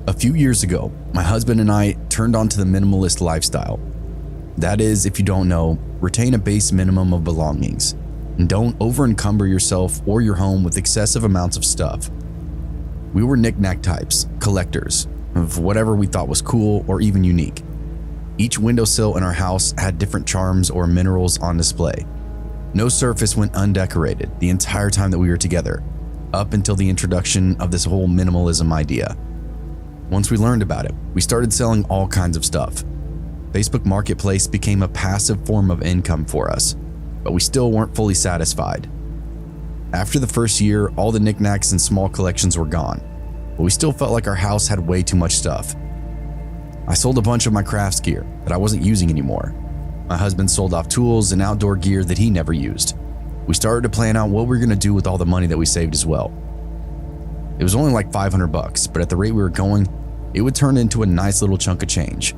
A few years ago, my husband and I turned onto the minimalist lifestyle. That is, if you don't know, retain a base minimum of belongings and don't over-encumber yourself or your home with excessive amounts of stuff. We were knick-knack types, collectors of whatever we thought was cool or even unique. Each windowsill in our house had different charms or minerals on display. No surface went undecorated the entire time that we were together, up until the introduction of this whole minimalism idea. Once we learned about it, we started selling all kinds of stuff. Facebook Marketplace became a passive form of income for us, but we still weren't fully satisfied. After the first year, all the knickknacks and small collections were gone, but we still felt like our house had way too much stuff. I sold a bunch of my crafts gear that I wasn't using anymore. My husband sold off tools and outdoor gear that he never used. We started to plan out what we were going to do with all the money that we saved as well. It was only like $500, but at the rate we were going, it would turn into a nice little chunk of change,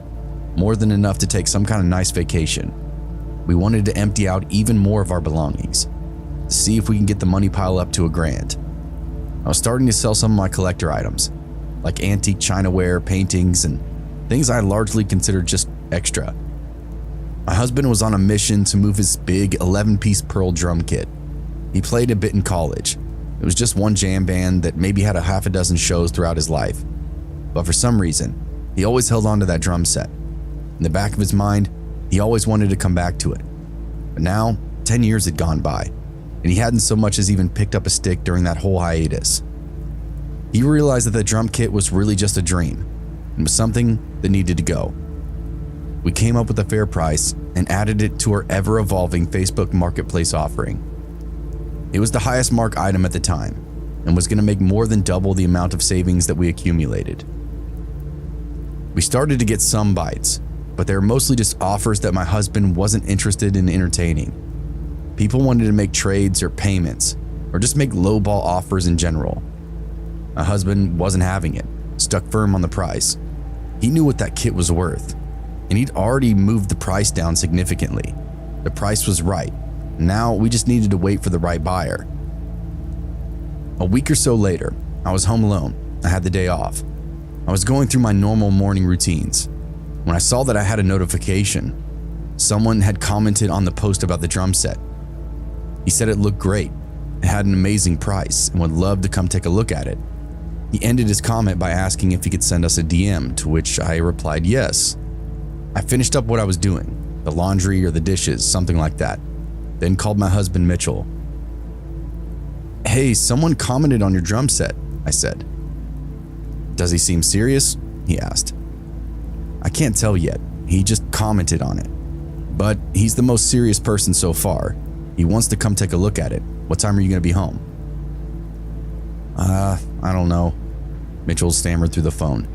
more than enough to take some kind of nice vacation. We wanted to empty out even more of our belongings, to see if we can get the money pile up to $1,000. I was starting to sell some of my collector items, like antique chinaware, paintings, and things I largely considered just extra. My husband was on a mission to move his big 11-piece Pearl drum kit. He played a bit in college. It was just one jam band that maybe had a half a dozen shows throughout his life. But for some reason, he always held on to that drum set. In the back of his mind, he always wanted to come back to it. But now, 10 years had gone by, and he hadn't so much as even picked up a stick during that whole hiatus. He realized that the drum kit was really just a dream, and was something that needed to go. We came up with a fair price and added it to our ever-evolving Facebook Marketplace offering. It was the highest mark item at the time, and was going to make more than double the amount of savings that we accumulated. We started to get some bites, but they were mostly just offers that my husband wasn't interested in entertaining. People wanted to make trades or payments, or just make lowball offers in general. My husband wasn't having it, stuck firm on the price. He knew what that kit was worth, and he'd already moved the price down significantly. The price was right. Now we just needed to wait for the right buyer. A week or so later, I was home alone. I had the day off. I was going through my normal morning routines when I saw that I had a notification. Someone had commented on the post about the drum set. He said it looked great, it had an amazing price, and would love to come take a look at it. He ended his comment by asking if he could send us a DM, to which I replied yes. I finished up what I was doing, the laundry or the dishes, something like that, then called my husband Mitchell. "Hey, someone commented on your drum set," I said. "Does he seem serious?" he asked. "I can't tell yet, he just commented on it. But he's the most serious person so far. He wants to come take a look at it. What time are you going to be home?" I don't know," Mitchell stammered through the phone.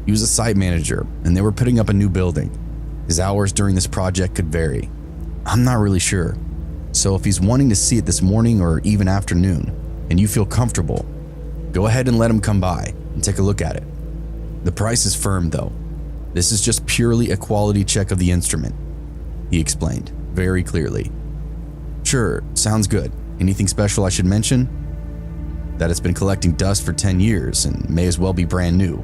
He was a site manager, and they were putting up a new building. His hours during this project could vary. "I'm not really sure. So if he's wanting to see it this morning or even afternoon, and you feel comfortable, go ahead and let him come by and take a look at it. The price is firm though. This is just purely a quality check of the instrument," he explained very clearly. "Sure, sounds good. Anything special I should mention?" "That it's been collecting dust for 10 years and may as well be brand new.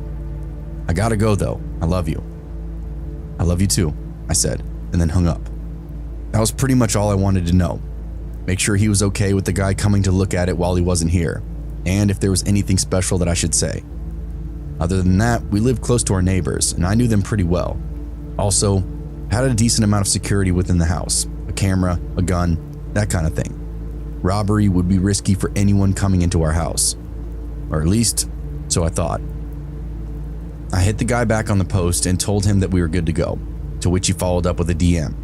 I gotta go though. I love you." "I love you too," I said, and then hung up. That was pretty much all I wanted to know. Make sure he was okay with the guy coming to look at it while he wasn't here, and if there was anything special that I should say. Other than that, we lived close to our neighbors, and I knew them pretty well. Also, had a decent amount of security within the house, a camera, a gun, that kind of thing. Robbery would be risky for anyone coming into our house, or at least, so I thought. I hit the guy back on the post and told him that we were good to go, to which he followed up with a DM.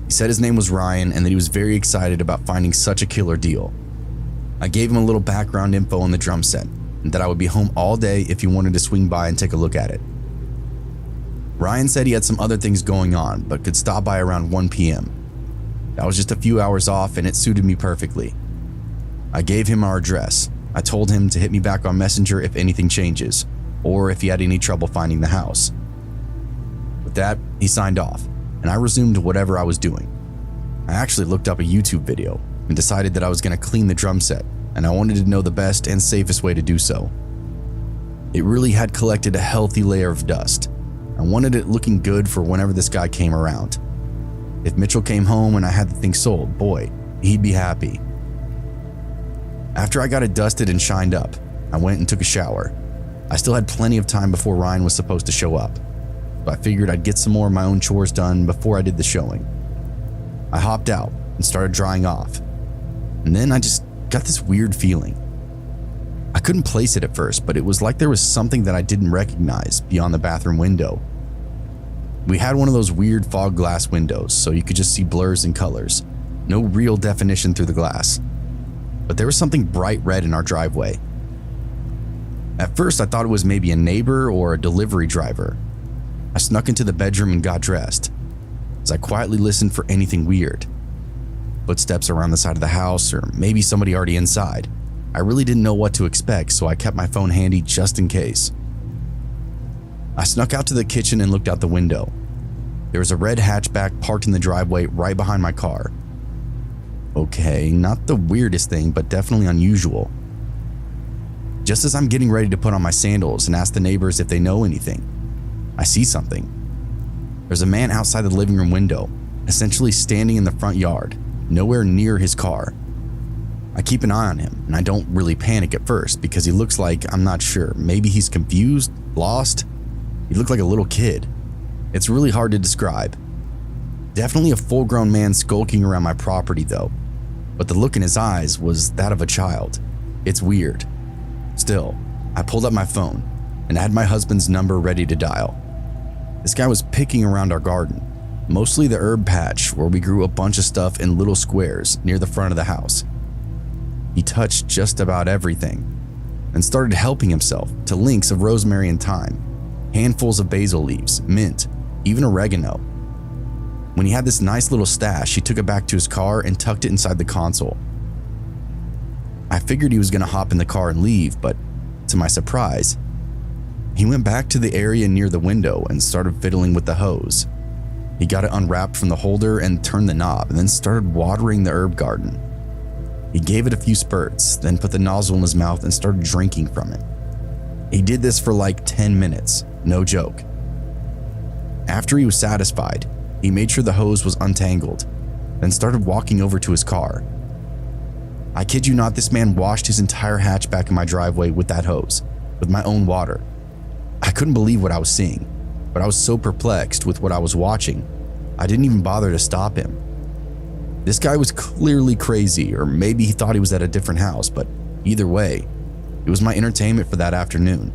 He said his name was Ryan and that he was very excited about finding such a killer deal. I gave him a little background info on the drum set, and that I would be home all day if he wanted to swing by and take a look at it. Ryan said he had some other things going on, but could stop by around 1 p.m. That was just a few hours off and it suited me perfectly. I gave him our address. I told him to hit me back on Messenger if anything changes, or if he had any trouble finding the house. With that, he signed off, and I resumed whatever I was doing. I actually looked up a YouTube video and decided that I was going to clean the drum set, and I wanted to know the best and safest way to do so. It really had collected a healthy layer of dust. I wanted it looking good for whenever this guy came around. If Mitchell came home and I had the thing sold, boy, he'd be happy. After I got it dusted and shined up, I went and took a shower. I still had plenty of time before Ryan was supposed to show up, so I figured I'd get some more of my own chores done before I did the showing. I hopped out and started drying off, and then I just got this weird feeling. I couldn't place it at first, but it was like there was something that I didn't recognize beyond the bathroom window. We had one of those weird fog glass windows, so you could just see blurs and colors. No real definition through the glass. But there was something bright red in our driveway. At first, I thought it was maybe a neighbor or a delivery driver. I snuck into the bedroom and got dressed, as I quietly listened for anything weird. Footsteps around the side of the house, or maybe somebody already inside. I really didn't know what to expect, so I kept my phone handy just in case. I snuck out to the kitchen and looked out the window. There was a red hatchback parked in the driveway right behind my car. Okay, not the weirdest thing, but definitely unusual. Just as I'm getting ready to put on my sandals and ask the neighbors if they know anything, I see something. There's a man outside the living room window, essentially standing in the front yard, nowhere near his car. I keep an eye on him, and I don't really panic at first because he looks like, I'm not sure, maybe he's confused, lost. He looked like a little kid. It's really hard to describe. Definitely a full-grown man skulking around my property though, but the look in his eyes was that of a child. It's weird. Still, I pulled up my phone and had my husband's number ready to dial. This guy was picking around our garden, mostly the herb patch where we grew a bunch of stuff in little squares near the front of the house. He touched just about everything and started helping himself to links of rosemary and thyme, handfuls of basil leaves, mint, even oregano. When he had this nice little stash, he took it back to his car and tucked it inside the console. I figured he was going to hop in the car and leave, but to my surprise, he went back to the area near the window and started fiddling with the hose. He got it unwrapped from the holder and turned the knob and then started watering the herb garden. He gave it a few spurts, then put the nozzle in his mouth and started drinking from it. He did this for like 10 minutes, no joke. After he was satisfied, he made sure the hose was untangled, then started walking over to his car. I kid you not, this man washed his entire hatchback in my driveway with that hose, with my own water. I couldn't believe what I was seeing, but I was so perplexed with what I was watching, I didn't even bother to stop him. This guy was clearly crazy, or maybe he thought he was at a different house, but either way, it was my entertainment for that afternoon.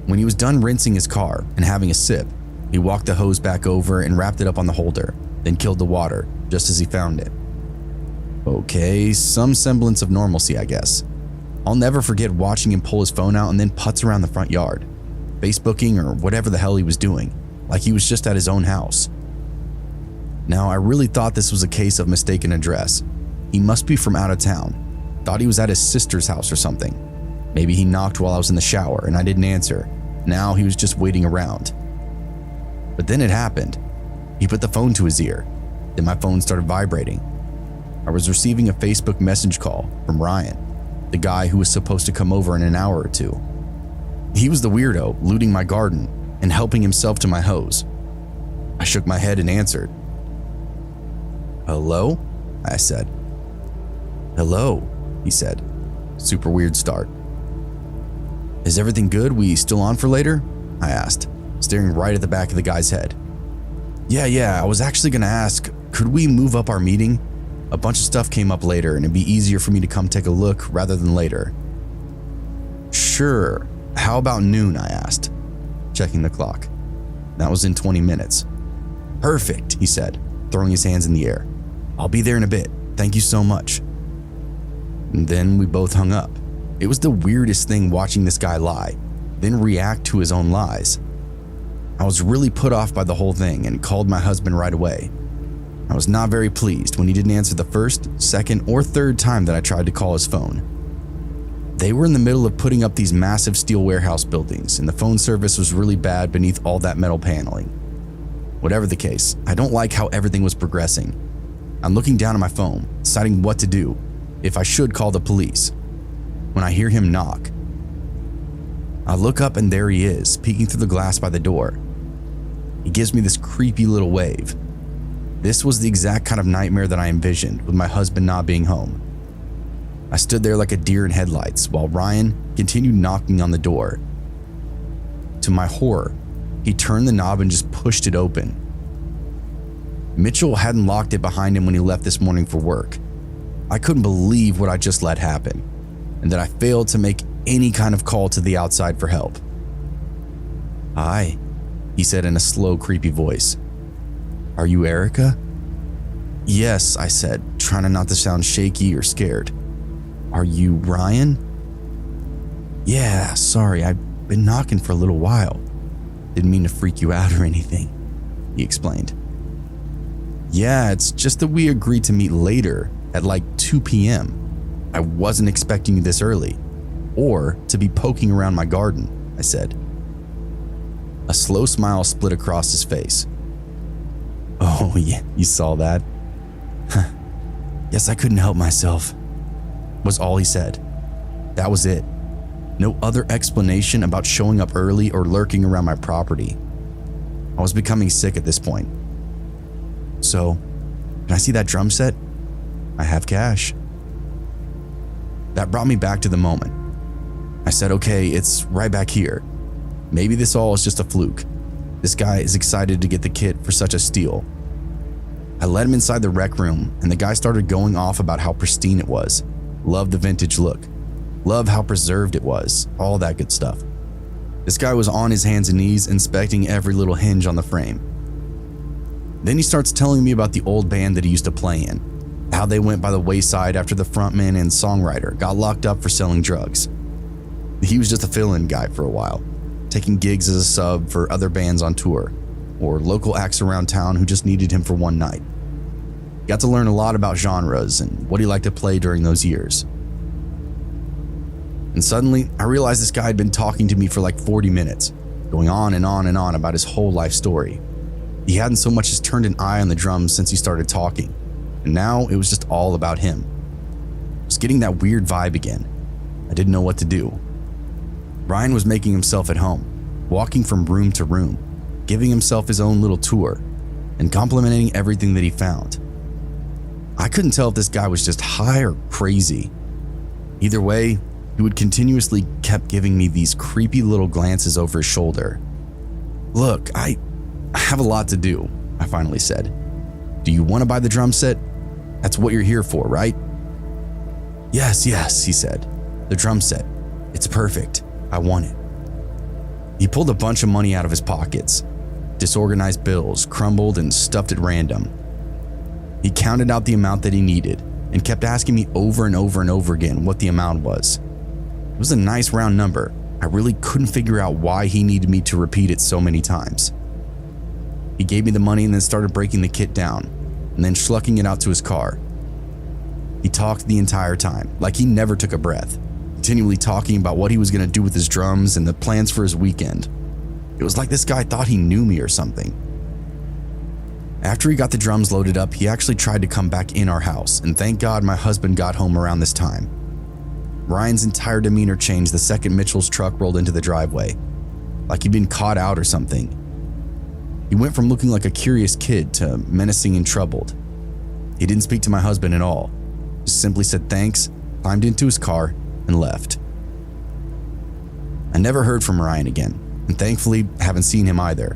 When he was done rinsing his car and having a sip, he walked the hose back over and wrapped it up on the holder, then killed the water just as he found it. Okay, some semblance of normalcy, I guess. I'll never forget watching him pull his phone out and then putz around the front yard, Facebooking or whatever the hell he was doing, like he was just at his own house. Now, I really thought this was a case of mistaken address. He must be from out of town. Thought he was at his sister's house or something. Maybe he knocked while I was in the shower and I didn't answer. Now he was just waiting around. But then it happened. He put the phone to his ear. Then my phone started vibrating. I was receiving a Facebook message call from Ryan, the guy who was supposed to come over in an hour or two. He was the weirdo looting my garden and helping himself to my hose. I shook my head and answered. "Hello?" I said. "Hello," he said. Super weird start. "Is everything good? We still on for later?" I asked, staring right at the back of the guy's head. Yeah, I was actually gonna ask, could we move up our meeting? A bunch of stuff came up later and it'd be easier for me to come take a look rather than later." "Sure, how about noon?" I asked, checking the clock. That was in 20 minutes. "Perfect," he said, throwing his hands in the air. "I'll be there in a bit. Thank you so much." And then we both hung up. It was the weirdest thing watching this guy lie, then react to his own lies. I was really put off by the whole thing and called my husband right away. I was not very pleased when he didn't answer the first, second, or third time that I tried to call his phone. They were in the middle of putting up these massive steel warehouse buildings, and the phone service was really bad beneath all that metal paneling. Whatever the case, I don't like how everything was progressing. I'm looking down at my phone, deciding what to do, if I should call the police, when I hear him knock, I look up and there he is, peeking through the glass by the door. He gives me this creepy little wave. This was the exact kind of nightmare that I envisioned, with my husband not being home. I stood there like a deer in headlights while Ryan continued knocking on the door. To my horror, he turned the knob and just pushed it open. Mitchell hadn't locked it behind him when he left this morning for work. I couldn't believe what I just let happen, and that I failed to make any kind of call to the outside for help. "Hi," he said in a slow, creepy voice. "Are you Erica?" "Yes," I said, trying not to sound shaky or scared. "Are you Ryan?" "Yeah, sorry, I've been knocking for a little while. Didn't mean to freak you out or anything," he explained. "Yeah, it's just that we agreed to meet later at like 2 p.m. I wasn't expecting you this early, or to be poking around my garden," I said. A slow smile split across his face. "Oh, yeah, you saw that? Guess I couldn't help myself," was all he said. That was it. No other explanation about showing up early or lurking around my property. I was becoming sick at this point. "So, can I see that drum set? I have cash." That brought me back to the moment. I said, "Okay, it's right back here. Maybe this all is just a fluke. This guy is excited to get the kit for such a steal." I led him inside the rec room, and the guy started going off about how pristine it was. Loved the vintage look. Loved how preserved it was. All that good stuff. This guy was on his hands and knees inspecting every little hinge on the frame. Then he starts telling me about the old band that he used to play in, how they went by the wayside after the frontman and songwriter got locked up for selling drugs. He was just a fill-in guy for a while, taking gigs as a sub for other bands on tour, or local acts around town who just needed him for one night. Got to learn a lot about genres and what he liked to play during those years. And suddenly, I realized this guy had been talking to me for like 40 minutes, going on and on and on about his whole life story. He hadn't so much as turned an eye on the drums since he started talking, and now it was just all about him. I was getting that weird vibe again. I didn't know what to do. Ryan was making himself at home, walking from room to room, giving himself his own little tour, and complimenting everything that he found. I couldn't tell if this guy was just high or crazy. Either way, he would continuously kept giving me these creepy little glances over his shoulder. "Look, I have a lot to do," I finally said. "Do you want to buy the drum set? That's what you're here for, right?" Yes, he said. "The drum set. It's perfect. I want it." He pulled a bunch of money out of his pockets, disorganized bills, crumbled and stuffed at random. He counted out the amount that he needed and kept asking me over and over and over again what the amount was. It was a nice round number. I really couldn't figure out why he needed me to repeat it so many times. He gave me the money and then started breaking the kit down and then schlucking it out to his car. He talked the entire time, like he never took a breath, continually talking about what he was going to do with his drums and the plans for his weekend. It was like this guy thought he knew me or something. After he got the drums loaded up, he actually tried to come back in our house, and thank God my husband got home around this time. Ryan's entire demeanor changed the second Mitchell's truck rolled into the driveway, like he'd been caught out or something. He went from looking like a curious kid to menacing and troubled. He didn't speak to my husband at all, just simply said thanks, climbed into his car, and left. I never heard from Ryan again, and thankfully haven't seen him either.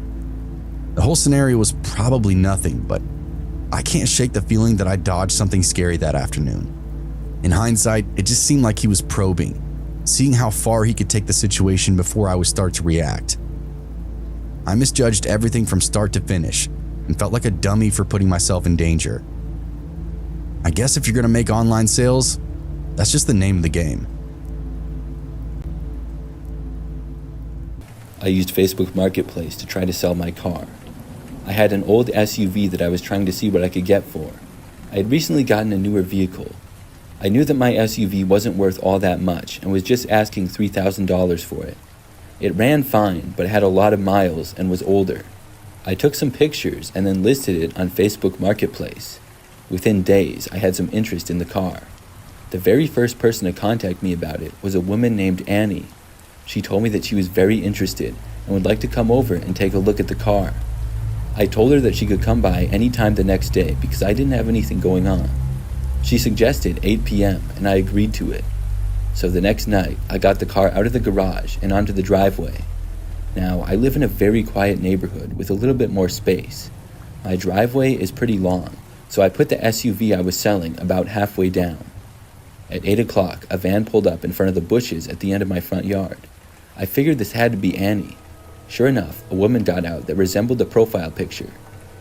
The whole scenario was probably nothing, but I can't shake the feeling that I dodged something scary that afternoon. In hindsight, it just seemed like he was probing, seeing how far he could take the situation before I would start to react. I misjudged everything from start to finish and felt like a dummy for putting myself in danger. I guess if you're going to make online sales, that's just the name of the game. I used Facebook Marketplace to try to sell my car. I had an old SUV that I was trying to see what I could get for. I had recently gotten a newer vehicle. I knew that my SUV wasn't worth all that much and was just asking $3,000 for it. It ran fine, but had a lot of miles and was older. I took some pictures and then listed it on Facebook Marketplace. Within days, I had some interest in the car. The very first person to contact me about it was a woman named Annie. She told me that she was very interested and would like to come over and take a look at the car. I told her that she could come by any time the next day because I didn't have anything going on. She suggested 8 p.m. and I agreed to it. So the next night, I got the car out of the garage and onto the driveway. Now, I live in a very quiet neighborhood with a little bit more space. My driveway is pretty long, so I put the SUV I was selling about halfway down. At 8 o'clock, a van pulled up in front of the bushes at the end of my front yard. I figured this had to be Annie. Sure enough, a woman got out that resembled the profile picture.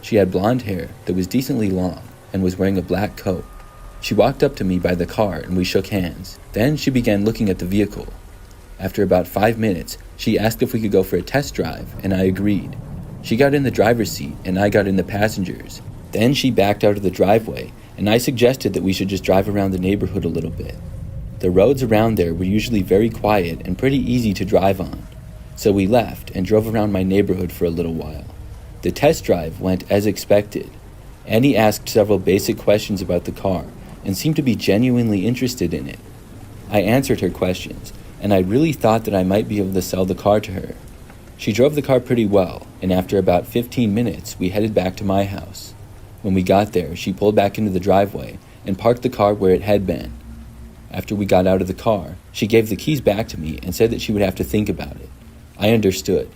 She had blonde hair that was decently long and was wearing a black coat. She walked up to me by the car and we shook hands. Then she began looking at the vehicle. After about 5 minutes, she asked if we could go for a test drive, and I agreed. She got in the driver's seat and I got in the passenger's. Then she backed out of the driveway, and I suggested that we should just drive around the neighborhood a little bit. The roads around there were usually very quiet and pretty easy to drive on. So we left and drove around my neighborhood for a little while. The test drive went as expected. Annie asked several basic questions about the car and seemed to be genuinely interested in it. I answered her questions, and I really thought that I might be able to sell the car to her. She drove the car pretty well, and after about 15 minutes, we headed back to my house. When we got there, she pulled back into the driveway and parked the car where it had been. After we got out of the car, she gave the keys back to me and said that she would have to think about it. I understood.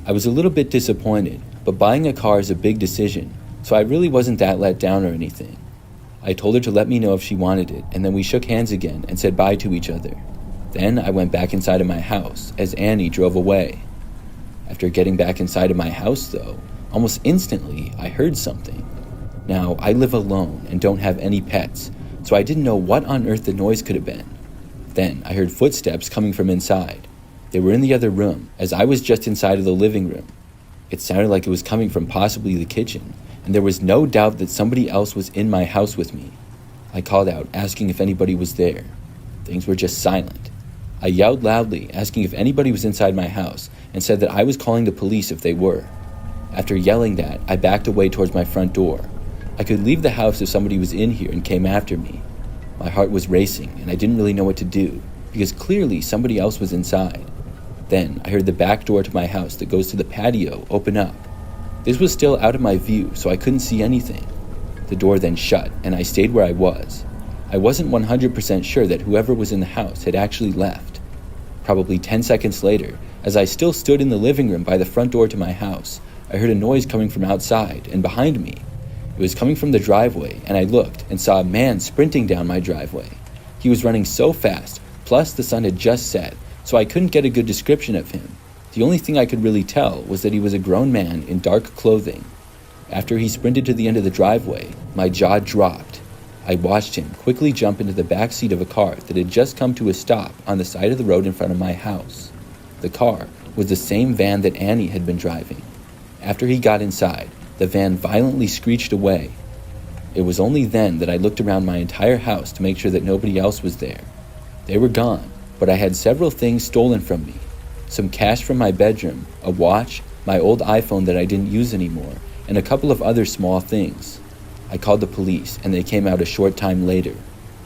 I was a little bit disappointed, but buying a car is a big decision, so I really wasn't that let down or anything. I told her to let me know if she wanted it, and then we shook hands again and said bye to each other. Then I went back inside of my house as Annie drove away. After getting back inside of my house, though, almost instantly I heard something. Now, I live alone and don't have any pets, so I didn't know what on earth the noise could have been. Then I heard footsteps coming from inside. They were in the other room, as I was just inside of the living room. It sounded like it was coming from possibly the kitchen, and there was no doubt that somebody else was in my house with me. I called out, asking if anybody was there. Things were just silent. I yelled loudly, asking if anybody was inside my house, and said that I was calling the police if they were. After yelling that, I backed away towards my front door. I could leave the house if somebody was in here and came after me. My heart was racing, and I didn't really know what to do, because clearly somebody else was inside. Then I heard the back door to my house that goes to the patio open up. This was still out of my view, so I couldn't see anything. The door then shut, and I stayed where I was. I wasn't 100% sure that whoever was in the house had actually left. Probably 10 seconds later, as I still stood in the living room by the front door to my house, I heard a noise coming from outside and behind me. It was coming from the driveway, and I looked and saw a man sprinting down my driveway. He was running so fast, plus the sun had just set, so I couldn't get a good description of him. The only thing I could really tell was that he was a grown man in dark clothing. After he sprinted to the end of the driveway, my jaw dropped. I watched him quickly jump into the back seat of a car that had just come to a stop on the side of the road in front of my house. The car was the same van that Annie had been driving. After he got inside, the van violently screeched away. It was only then that I looked around my entire house to make sure that nobody else was there. They were gone, but I had several things stolen from me. Some cash from my bedroom, a watch, my old iPhone that I didn't use anymore, and a couple of other small things. I called the police, and they came out a short time later.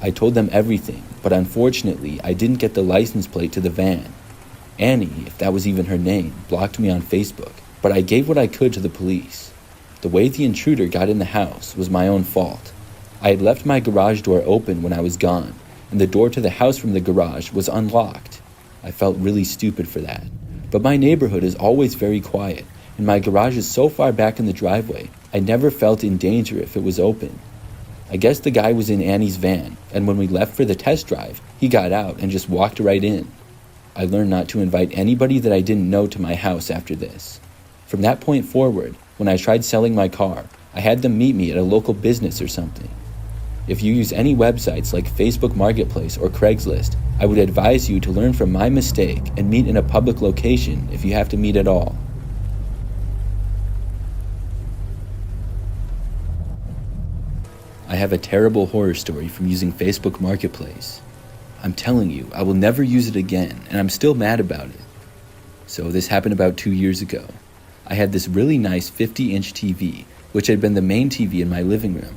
I told them everything, but unfortunately, I didn't get the license plate to the van. Annie, if that was even her name, blocked me on Facebook, but I gave what I could to the police. The way the intruder got in the house was my own fault. I had left my garage door open when I was gone, and the door to the house from the garage was unlocked. I felt really stupid for that. But my neighborhood is always very quiet, and my garage is so far back in the driveway, I never felt in danger if it was open. I guess the guy was in Annie's van, and when we left for the test drive, he got out and just walked right in. I learned not to invite anybody that I didn't know to my house after this. From that point forward, when I tried selling my car, I had them meet me at a local business or something. If you use any websites like Facebook Marketplace or Craigslist, I would advise you to learn from my mistake and meet in a public location if you have to meet at all. I have a terrible horror story from using Facebook Marketplace. I'm telling you, I will never use it again, and I'm still mad about it. So this happened about 2 years ago. I had this really nice 50-inch TV, which had been the main TV in my living room.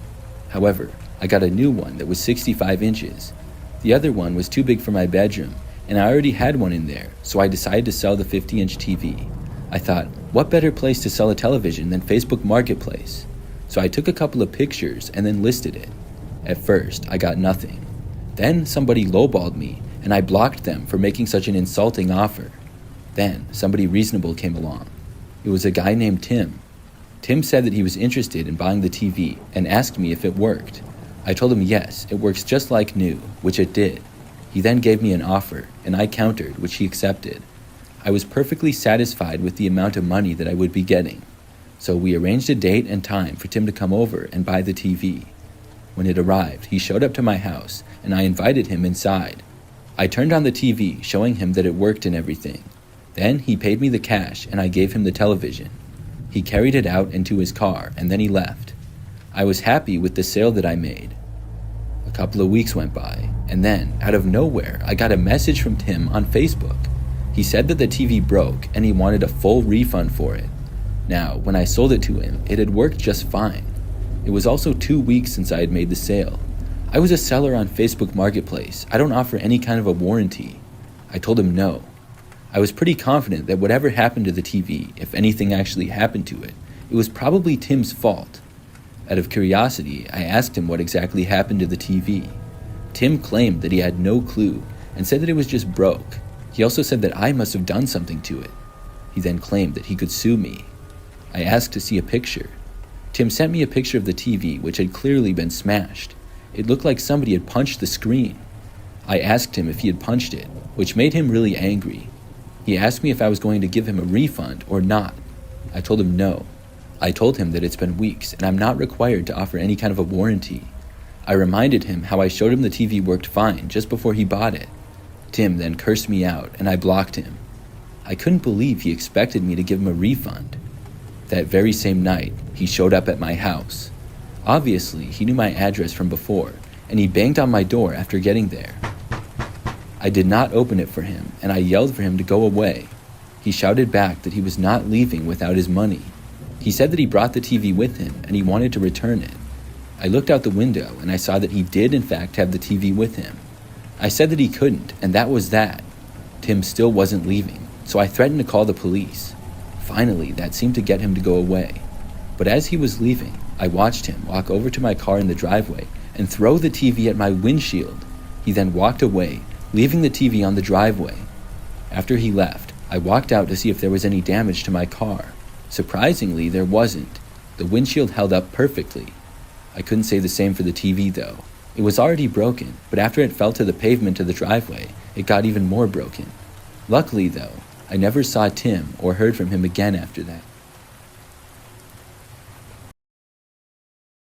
However, I got a new one that was 65 inches. The other one was too big for my bedroom, and I already had one in there, so I decided to sell the 50-inch TV. I thought, what better place to sell a television than Facebook Marketplace? So I took a couple of pictures and then listed it. At first, I got nothing. Then somebody lowballed me, and I blocked them for making such an insulting offer. Then somebody reasonable came along. It was a guy named Tim. Tim said that he was interested in buying the TV and asked me if it worked. I told him yes, it works just like new, which it did. He then gave me an offer, and I countered, which he accepted. I was perfectly satisfied with the amount of money that I would be getting. So we arranged a date and time for Tim to come over and buy the TV. When it arrived, he showed up to my house, and I invited him inside. I turned on the TV, showing him that it worked and everything. Then he paid me the cash, and I gave him the television. He carried it out into his car, and then he left. I was happy with the sale that I made. A couple of weeks went by, and then, out of nowhere, I got a message from Tim on Facebook. He said that the TV broke, and he wanted a full refund for it. Now, when I sold it to him, it had worked just fine. It was also 2 weeks since I had made the sale. I was a seller on Facebook Marketplace. I don't offer any kind of a warranty. I told him no. I was pretty confident that whatever happened to the TV, if anything actually happened to it, it was probably Tim's fault. Out of curiosity, I asked him what exactly happened to the TV. Tim claimed that he had no clue and said that it was just broke. He also said that I must have done something to it. He then claimed that he could sue me. I asked to see a picture. Tim sent me a picture of the TV, which had clearly been smashed. It looked like somebody had punched the screen. I asked him if he had punched it, which made him really angry. He asked me if I was going to give him a refund or not. I told him no. I told him that it's been weeks and I'm not required to offer any kind of a warranty. I reminded him how I showed him the TV worked fine just before he bought it. Tim then cursed me out and I blocked him. I couldn't believe he expected me to give him a refund. That very same night, he showed up at my house. Obviously, he knew my address from before, and he banged on my door after getting there. I did not open it for him, and I yelled for him to go away. He shouted back that he was not leaving without his money. He said that he brought the TV with him, and he wanted to return it. I looked out the window, and I saw that he did in fact have the TV with him. I said that he couldn't, and that was that. Tim still wasn't leaving, so I threatened to call the police. Finally, that seemed to get him to go away. But as he was leaving, I watched him walk over to my car in the driveway and throw the TV at my windshield. He then walked away, leaving the TV on the driveway. After he left, I walked out to see if there was any damage to my car. Surprisingly, there wasn't. The windshield held up perfectly. I couldn't say the same for the TV though. It was already broken, but after it fell to the pavement of the driveway, it got even more broken. Luckily though, I never saw Tim or heard from him again after that.